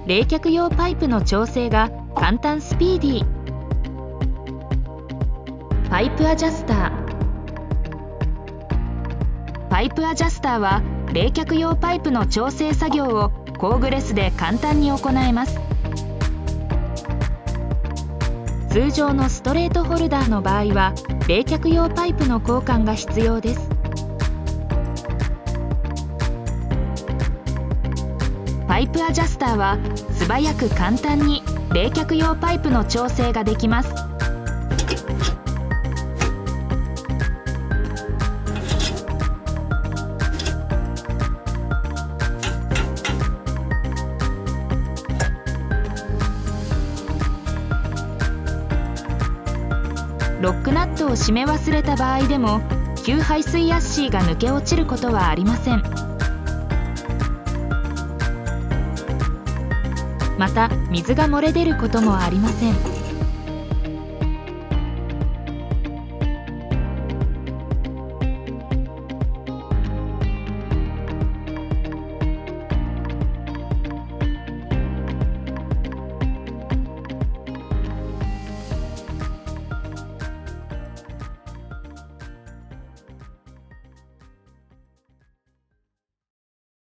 冷却用パイプの調整が簡単スピーディー。パイプアジャスター。パイプアジャスターは冷却用パイプの調整作業を工具レスで簡単に行えます。通常のストレートホルダーの場合は冷却用パイプの交換が必要です。パイプアジャスターは素早く簡単に冷却用パイプの調整ができます。ロックナットを締め忘れた場合でも給排水アッシーが抜け落ちることはありません。また水が漏れ出ることもありません。